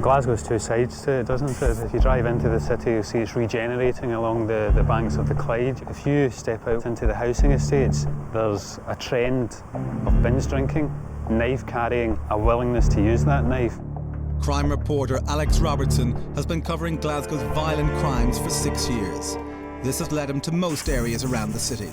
Glasgow's two sides to it, doesn't it? If you drive into the city, you'll see it's regenerating along the banks of the Clyde. If you step out into the housing estates, there's a trend of binge drinking, knife carrying, a willingness to use that knife. Crime reporter Alex Robertson has been covering Glasgow's violent crimes for 6 years. This has led him to most areas around the city.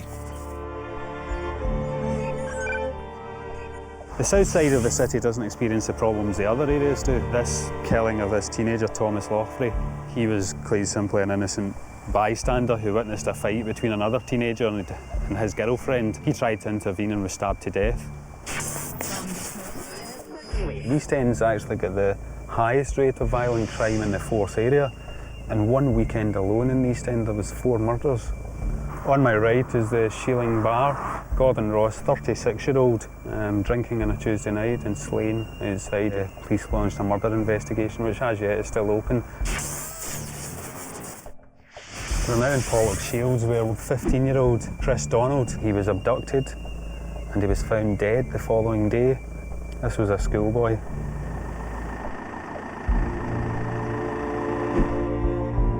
The south side of the city doesn't experience the problems the other areas do. This killing of this teenager, Thomas Loughrey, he was quite simply an innocent bystander who witnessed a fight between another teenager and his girlfriend. He tried to intervene and was stabbed to death. East End's actually got the highest rate of violent crime in the Forth area. In one weekend alone in the East End there was 4 murders. On my right is the Sheeling Bar. Gordon Ross, 36-year-old, drinking on a Tuesday night and slain outside. Police launched a murder investigation, which as yet is still open. We're now in Pollokshields, where 15-year-old Chris Donald, he was abducted and he was found dead the following day. This was a schoolboy.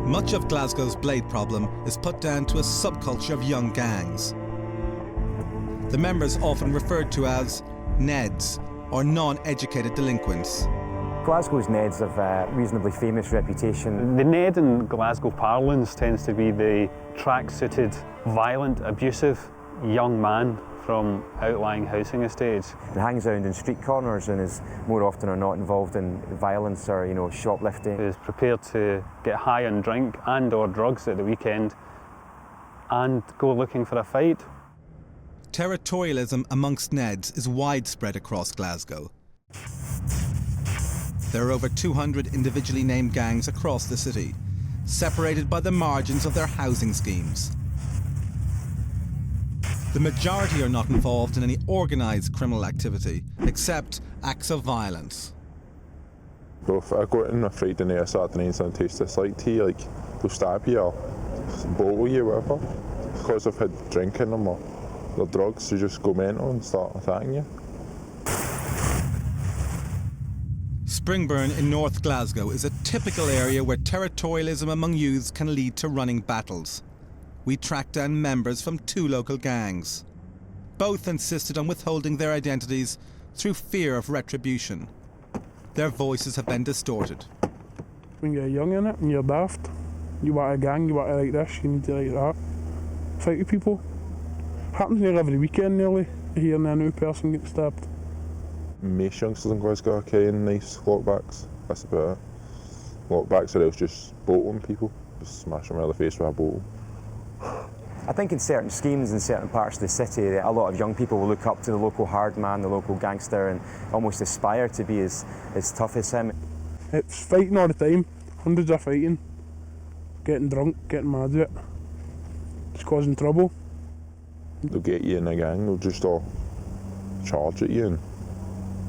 Much of Glasgow's blade problem is put down to a subculture of young gangs. The members often referred to as Neds, or non-educated delinquents. Glasgow's Neds have a reasonably famous reputation. The Ned in Glasgow parlance tends to be the track-suited, violent, abusive young man from outlying housing estates. He hangs around in street corners and is more often or not involved in violence or, shoplifting. He is prepared to get high on drink and or drugs at the weekend and go looking for a fight. Territorialism amongst Neds is widespread across Glasgow. There are over 200 individually named gangs across the city, separated by the margins of their housing schemes. The majority are not involved in any organised criminal activity, except acts of violence. Well, if I go in a Friday night or Saturday night and taste this light tea, they'll stab you or bottle you, whatever. Because they've had drink in them or the drugs, they just go mental and start attacking you. Springburn in North Glasgow is a typical area where territorialism among youths can lead to running battles. We tracked down members from 2 local gangs. Both insisted on withholding their identities through fear of retribution. Their voices have been distorted. When you're young in it and you're daft, you want a gang, you want to like this, you need to like that. Fight with people. Happens here every weekend nearly, hearing a new person get stabbed. Most youngsters in Glasgow are carrying nice lockbacks, that's about it. Lockbacks or else just bolting people, just smash them around the face with a bottle. I think in certain schemes in certain parts of the city, a lot of young people will look up to the local hard man, the local gangster, and almost aspire to be as tough as him. It's fighting all the time, hundreds of fighting, getting drunk, getting mad at it, just causing trouble. They'll get you in a gang, they'll just all charge at you and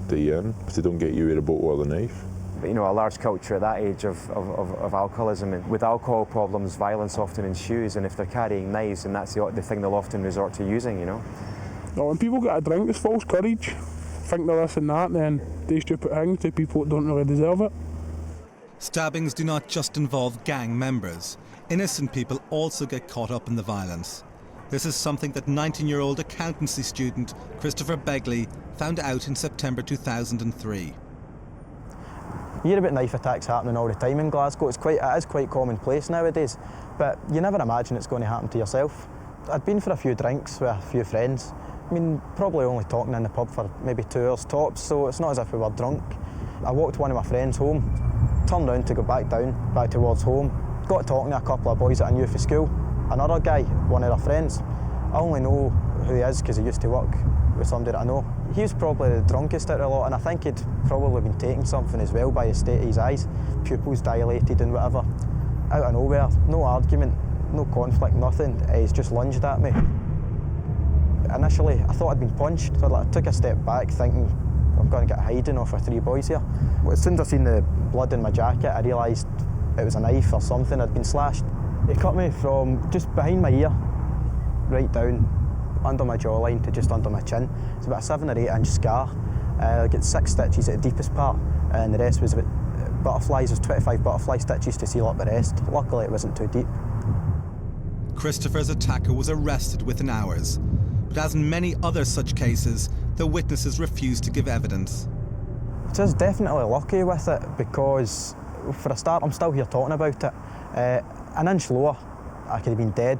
do you in, if they don't get you with a bottle or the knife. But, a large culture at that age of alcoholism, and with alcohol problems, violence often ensues, and if they're carrying knives, and that's the thing they'll often resort to using, When people get a drink, it's false courage. Think they're this and that, and then do stupid things to people that don't really deserve it. Stabbings do not just involve gang members. Innocent people also get caught up in the violence. This is something that 19-year-old accountancy student Christopher Begley found out in September 2003. You hear about knife attacks happening all the time in Glasgow. It is quite commonplace nowadays, but you never imagine it's going to happen to yourself. I'd been for a few drinks with a few friends. Probably only talking in the pub for maybe 2 hours tops, so it's not as if we were drunk. I walked one of my friends home, turned round to go back towards home, got talking to a couple of boys that I knew from school. Another guy, one of their friends, I only know who he is because he used to work with somebody that I know. He was probably the drunkest out of the lot, and I think he'd probably been taking something as well by the state of his eyes, pupils dilated and whatever. Out of nowhere, no argument, no conflict, nothing. He's just lunged at me. Initially, I thought I'd been punched, so I took a step back thinking, I'm going to get a hiding off for 3 boys here. As soon as I seen the blood in my jacket, I realised it was a knife or something had been slashed. He cut me from just behind my ear, right down, under my jawline to just under my chin. It's about a 7 or 8 inch scar. I got 6 stitches at the deepest part, and the rest was about butterflies. There's 25 butterfly stitches to seal up the rest. Luckily it wasn't too deep. Christopher's attacker was arrested within hours, but as in many other such cases, the witnesses refused to give evidence. I was definitely lucky with it because, for a start, I'm still here talking about it. An inch lower, I could have been dead.